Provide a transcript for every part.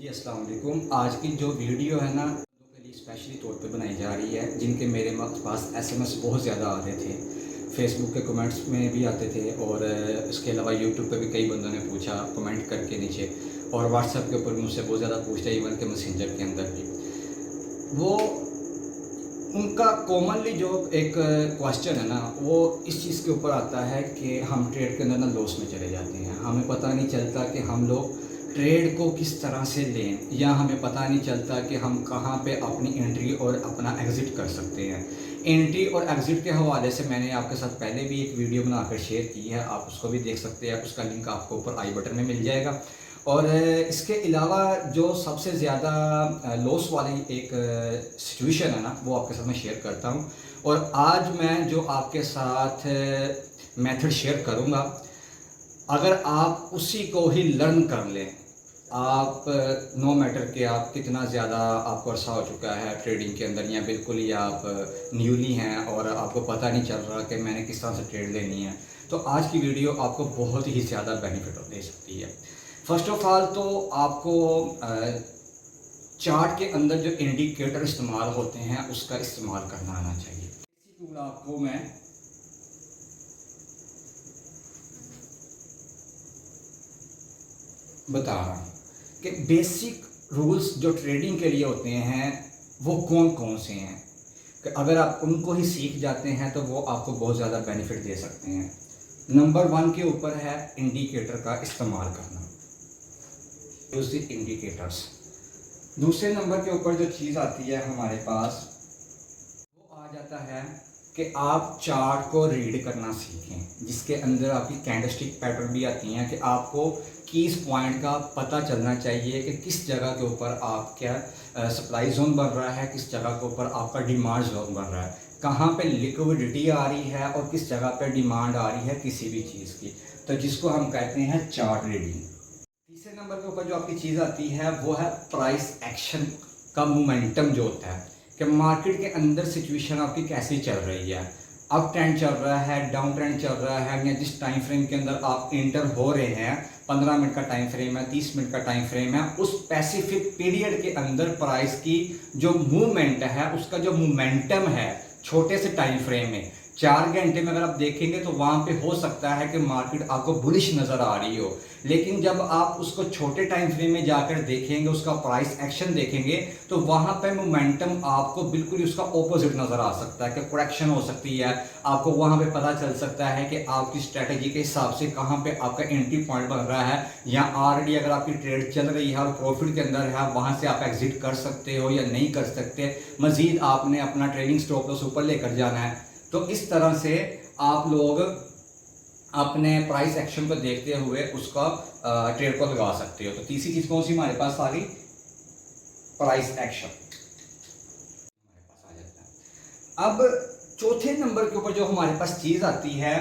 जी अस्सलाम वालेकुम। आज की जो वीडियो है ना लोगों के लिए स्पेशली तौर पे बनाई जा रही है, जिनके मेरे पास एसएमएस बहुत ज़्यादा आते थे, फेसबुक के कमेंट्स में भी आते थे और इसके अलावा यूट्यूब पे भी कई बंदों ने पूछा कमेंट करके नीचे, और व्हाट्सएप के ऊपर मुझसे बहुत ज़्यादा पूछते हैं, इवन के मैसेंजर के अंदर भी। वो उनका कॉमनली जो एक क्वेश्चन है ना, वो इस चीज़ के ऊपर आता है कि हम ट्रेड के अंदर ना लॉस में चले जाते हैं। हमें पता नहीं चलता कि हम लोग ट्रेड को किस तरह से लें, या हमें पता नहीं चलता कि हम कहाँ पे अपनी एंट्री और अपना एग्ज़िट कर सकते हैं। एंट्री और एग्ज़िट के हवाले से मैंने आपके साथ पहले भी एक वीडियो बनाकर शेयर की है, आप उसको भी देख सकते हैं। उसका लिंक आपको ऊपर आई बटन में मिल जाएगा। और इसके अलावा जो सबसे ज़्यादा लॉस वाली एक सिचुएशन है ना, वो आपके साथ मैं शेयर करता हूँ। और आज मैं जो आपके साथ मेथड शेयर करूँगा, अगर आप उसी को ही लर्न कर लें, आप नो मैटर कि आप कितना ज़्यादा आपको अरसा हो चुका है ट्रेडिंग के अंदर, या बिल्कुल ही आप न्यूली हैं और आपको पता नहीं चल रहा कि मैंने किस तरह से ट्रेड लेनी है, तो आज की वीडियो आपको बहुत ही ज़्यादा बेनिफिट दे सकती है। फर्स्ट ऑफ ऑल तो आपको चार्ट के अंदर जो इंडिकेटर इस्तेमाल होते हैं उसका इस्तेमाल करना आना चाहिए। इसी टूल आपको मैं बता रहा हूँ कि बेसिक रूल्स जो ट्रेडिंग के लिए होते हैं वो कौन कौन से हैं, कि अगर आप उनको ही सीख जाते हैं तो वो आपको बहुत ज़्यादा बेनिफिट दे सकते हैं। नंबर 1 के ऊपर है इंडिकेटर का इस्तेमाल करना, यूज़ द इंडिकेटर्स। दूसरे नंबर के ऊपर जो चीज़ आती है हमारे पास, वो आ जाता है कि आप चार्ट को रीड करना सीखें, जिसके अंदर आपकी कैंडलस्टिक पैटर्न भी आती हैं, कि आपको किस पॉइंट का पता चलना चाहिए कि किस जगह के ऊपर आपका सप्लाई जोन बन रहा है, किस जगह के ऊपर आपका डिमांड जोन बन रहा है, कहाँ पे लिक्विडिटी आ रही है और किस जगह पे डिमांड आ रही है किसी भी चीज़ की, तो जिसको हम कहते हैं चार्ट रीडिंग। तीसरे नंबर के ऊपर जो आपकी चीज़ आती है वो है प्राइस एक्शन का मोमेंटम जो होता है, कि मार्केट के अंदर सिचुएशन आपकी कैसी चल रही है, अप ट्रेंड चल रहा है, डाउन ट्रेंड चल रहा है, या जिस टाइम फ्रेम के अंदर आप इंटर हो रहे हैं, 15 मिनट का टाइम फ्रेम है, 30 मिनट का टाइम फ्रेम है, उस स्पेसिफिक पीरियड के अंदर प्राइस की जो मूवमेंट है, उसका जो मोमेंटम है छोटे से टाइम फ्रेम में 4 घंटे में अगर आप देखेंगे तो वहाँ पे हो सकता है कि मार्केट आपको बुलिश नज़र आ रही हो, लेकिन जब आप उसको छोटे टाइम फ्रेम में जाकर देखेंगे, उसका प्राइस एक्शन देखेंगे, तो वहाँ पे मोमेंटम आपको बिल्कुल ही उसका ऑपोजिट नज़र आ सकता है, कि करेक्शन हो सकती है। आपको वहाँ पे पता चल सकता है कि आपकी स्ट्रेटजी के हिसाब से कहाँ पे आपका एंट्री पॉइंट बन रहा है, या ऑलरेडी अगर आपकी ट्रेड चल रही है और प्रॉफिट के अंदर है, वहाँ से आप एग्जिट कर सकते हो या नहीं कर सकते, मज़ीद आपने अपना ट्रेडिंग स्टॉप लॉस ऊपर लेकर जाना है। तो इस तरह से आप लोग अपने प्राइस एक्शन को देखते हुए उसका ट्रेड को लगा सकते हो। तो तीसरी चीज कौन सी हमारे पास आ गई, प्राइस एक्शन हमारे पास आ जाता है। अब चौथे नंबर के ऊपर जो हमारे पास चीज आती है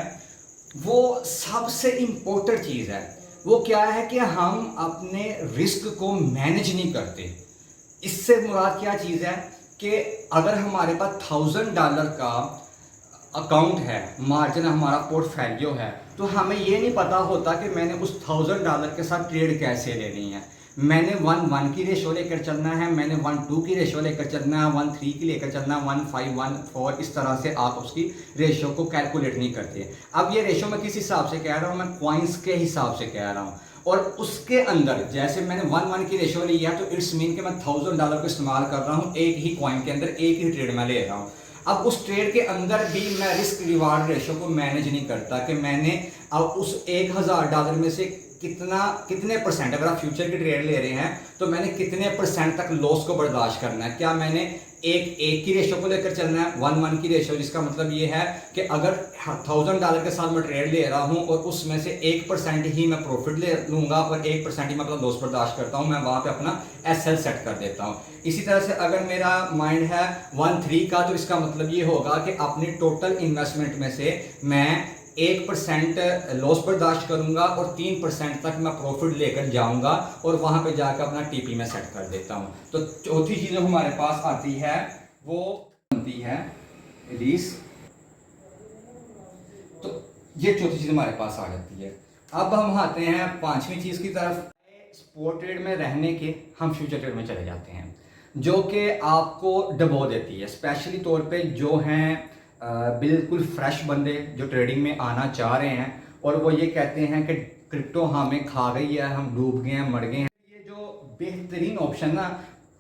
वो सबसे इंपॉर्टेंट चीज है। वो क्या है कि हम अपने रिस्क को मैनेज नहीं करते। इससे मुराद क्या चीज है कि अगर हमारे पास $1000 का अकाउंट है, मार्जिन हमारा पोर्टफोलियो है, तो हमें ये नहीं पता होता कि मैंने उस $1000 के साथ ट्रेड कैसे लेनी है। मैंने 1:1 की रेशो लेकर चलना है, मैंने 1:2 की रेशो लेकर चलना है, 1:3 की लेकर चलना है, 1:5, 1:4, इस तरह से आप उसकी रेशो को कैलकुलेट नहीं करते। अब ये रेशो मैं किस हिसाब से कह रहा हूँ, मैं कॉइन्स के हिसाब से कह रहा हूँ। और उसके अंदर जैसे मैंने 1:1 की रेशो ली है, तो इट्स मीन कि मैं $1000 को इस्तेमाल कर रहा हूँ एक ही कॉइन के अंदर, एक ही ट्रेड में ले रहा हूँ। अब उस ट्रेड के अंदर भी मैं रिस्क रिवार्ड रेशो को मैनेज नहीं करता कि मैंने अब उस $1000 में से कितने परसेंट, अगर आप फ्यूचर की ट्रेड ले रहे हैं तो मैंने कितने परसेंट तक लॉस को बर्दाश्त करना है। क्या मैंने एक की रेशो को लेकर चलना है, 1:1 की रेशो, जिसका मतलब ये है कि अगर $1000 के साथ मैं ट्रेड ले रहा हूं और उसमें से 1% ही मैं प्रॉफिट ले लूंगा और 1% ही मैं अपना लॉस बर्दाश्त करता हूं, मैं वहां पे अपना एसएल सेट कर देता हूं। इसी तरह से अगर मेरा माइंड है 1:3 का, तो इसका मतलब ये होगा कि अपनी टोटल इन्वेस्टमेंट में से मैं 1% लॉस बर्दाश्त करूंगा और 3% तक मैं प्रॉफिट लेकर जाऊंगा और वहां पे जाकर अपना टीपी में सेट कर देता हूं। तो चौथी चीज जो हमारे पास आती है वो बनती है रिस्क। तो ये चौथी चीज हमारे पास आ जाती है। अब हम आते हैं पांचवी चीज की तरफ, स्पोर्ट ट्रेड में रहने के हम फ्यूचर ट्रेड में चले जाते हैं, जो कि आपको डबो देती है। स्पेशली तौर पे जो हैं बिल्कुल फ्रेश बंदे जो ट्रेडिंग में आना चाह रहे हैं और वो ये कहते हैं कि क्रिप्टो हमें खा गई है, हम डूब गए हैं, मर गए हैं। ये जो बेहतरीन ऑप्शन ना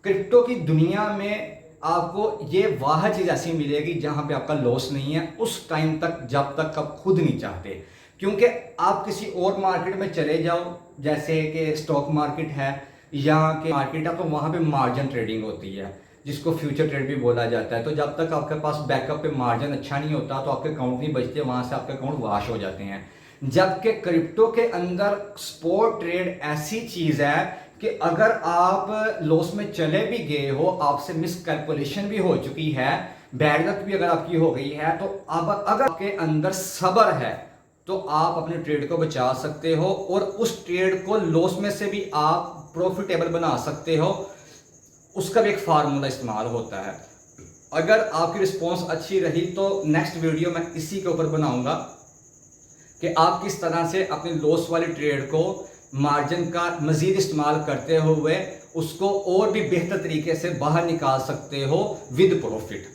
क्रिप्टो की दुनिया में आपको ये वाह चीज़ ऐसी मिलेगी जहाँ पे आपका लॉस नहीं है उस टाइम तक जब तक आप खुद नहीं चाहते। क्योंकि आप किसी और मार्केट में चले जाओ, जैसे कि स्टॉक मार्केट है या कि मार्केट है, तो वहाँ पे मार्जिन ट्रेडिंग होती है जिसको फ्यूचर ट्रेड भी बोला जाता है। तो जब तक आपके पास बैकअप पे मार्जिन अच्छा नहीं होता तो आपके अकाउंट नहीं बचते, वहाँ से आपके अकाउंट वाश हो जाते हैं। जबकि क्रिप्टो के अंदर स्पॉट ट्रेड ऐसी चीज़ है कि अगर आप लॉस में चले भी गए हो, आपसे मिस कैलकुलेशन भी हो चुकी है, बैड लक भी अगर आपकी हो गई है, तो अब अगर आपके अंदर सब्र है तो आप अपने ट्रेड को बचा सकते हो और उस ट्रेड को लॉस में से भी आप प्रॉफिटेबल बना सकते हो। उसका भी एक फार्मूला इस्तेमाल होता है। अगर आपकी रिस्पॉन्स अच्छी रही तो नेक्स्ट वीडियो मैं इसी के ऊपर बनाऊंगा कि आप किस तरह से अपने लॉस वाले ट्रेड को मार्जिन का मजीद इस्तेमाल करते हुए उसको और भी बेहतर तरीके से बाहर निकाल सकते हो विद प्रॉफिट।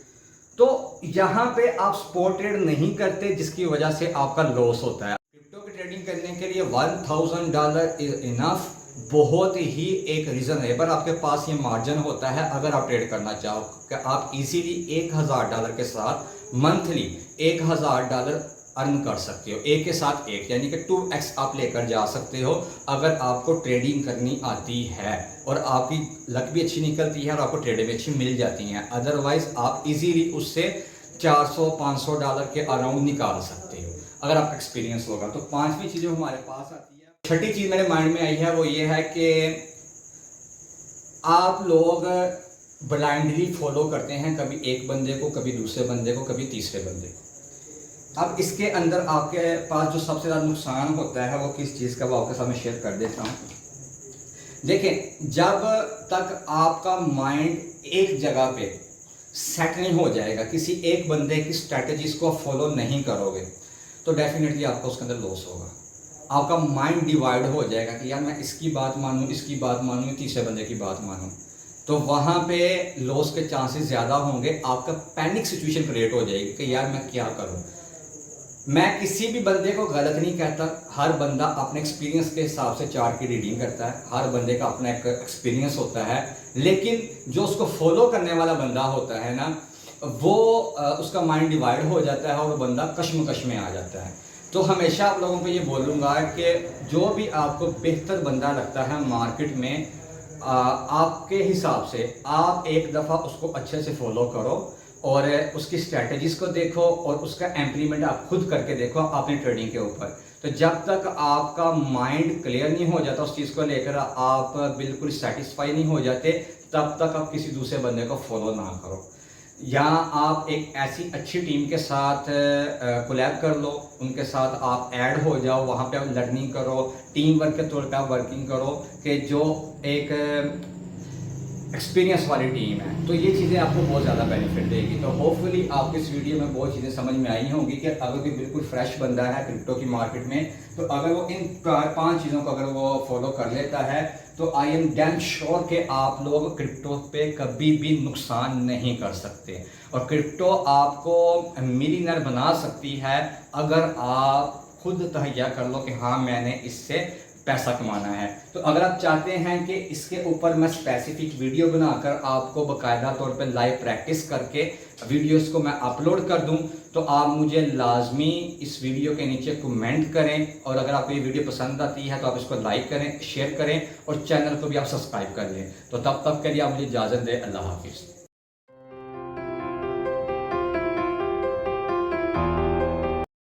तो यहाँ पे आप स्पॉट ट्रेड नहीं करते जिसकी वजह से आपका लॉस होता है। क्रिप्टो की ट्रेडिंग करने के लिए $1000 इज इनफ, बहुत ही एक रीजनेबल आपके पास ये मार्जिन होता है। अगर आप ट्रेड करना चाहो कि आप इजीली $1000 के साथ मंथली $1000 अर्न कर सकते हो, एक के साथ एक, यानी कि 2x आप लेकर जा सकते हो अगर आपको ट्रेडिंग करनी आती है और आपकी लक भी अच्छी निकलती है और आपको ट्रेडें भी अच्छी मिल जाती हैं। अदरवाइज आप इजीली उससे $400-500 के अराउंड निकाल सकते हो अगर आपका एक्सपीरियंस होगा। तो पांचवी चीज़ जो हमारे पास आती है, छठी चीज़ मेरे माइंड में आई है वो ये है कि आप लोग ब्लाइंडली फॉलो करते हैं, कभी एक बंदे को, कभी दूसरे बंदे को, कभी तीसरे बंदे को। अब इसके अंदर आपके पास जो सबसे ज़्यादा नुकसान होता है वो किस चीज़ का, वो आपके सामने शेयर कर देता हूँ। देखें, जब तक आपका माइंड एक जगह पे सेट नहीं हो जाएगा, किसी एक बंदे की स्ट्रैटेजीज को फॉलो नहीं करोगे, तो डेफिनेटली आपको उसके अंदर लॉस होगा। आपका माइंड डिवाइड हो जाएगा कि यार मैं इसकी बात मानूं, इसकी बात मानूं, तीसरे बंदे की बात मानूं, तो वहाँ पे लॉस के चांसेस ज़्यादा होंगे। आपका पैनिक सिचुएशन क्रिएट हो जाएगी कि यार मैं क्या करूँ। मैं किसी भी बंदे को गलत नहीं कहता, हर बंदा अपने एक्सपीरियंस के हिसाब से चार्ट की रीडिंग करता है, हर बंदे का अपना एक एक्सपीरियंस होता है, लेकिन जो उसको फॉलो करने वाला बंदा होता है ना, वो उसका माइंड डिवाइड हो जाता है और वो बंदा कश्मकश में आ जाता है। तो हमेशा आप लोगों को ये बोलूँगा कि जो भी आपको बेहतर बंदा लगता है मार्केट में, आपके हिसाब से आप एक दफ़ा उसको अच्छे से फॉलो करो और उसकी स्ट्रैटेजीज को देखो और उसका इम्प्लीमेंट आप खुद करके देखो अपनी ट्रेडिंग के ऊपर। तो जब तक आपका माइंड क्लियर नहीं हो जाता उस चीज़ को लेकर, आप बिल्कुल सेटिस्फाई नहीं हो जाते, तब तक आप किसी दूसरे बंदे को फॉलो ना करो। या आप एक ऐसी अच्छी टीम के साथ कोलैब कर लो, उनके साथ आप ऐड हो जाओ, वहाँ पे आप लर्निंग करो, टीम वर्क के तौर पे आप वर्किंग करो कि जो एक एक्सपीरियंस वाली टीम है। तो ये चीज़ें आपको बहुत ज़्यादा बेनिफिट देगी। तो होपफुली आपको इस वीडियो में बहुत चीज़ें समझ में आई होंगी कि अगर कोई बिल्कुल फ्रेश बंदा है क्रिप्टो की मार्केट में, तो अगर वो इन 5 चीज़ों को अगर वो फॉलो कर लेता है तो आई एम डैम श्योर कि आप लोग क्रिप्टो पे कभी भी नुकसान नहीं कर सकते। और क्रिप्टो आपको मिलियनर बना सकती है अगर आप खुद तहैया कर लो कि हाँ मैंने इससे पैसा कमाना है। तो अगर आप चाहते हैं कि इसके ऊपर मैं स्पेसिफिक वीडियो बनाकर आपको बाकायदा तौर पे लाइव प्रैक्टिस करके वीडियोस को मैं अपलोड कर दूं, तो आप मुझे लाजमी इस वीडियो के नीचे कमेंट करें। और अगर आपको ये वीडियो पसंद आती है तो आप इसको लाइक करें, शेयर करें और चैनल को भी आप सब्सक्राइब कर लें। तो तब तक के लिए आप मुझे इजाज़त दें। अल्लाह हाफिज़।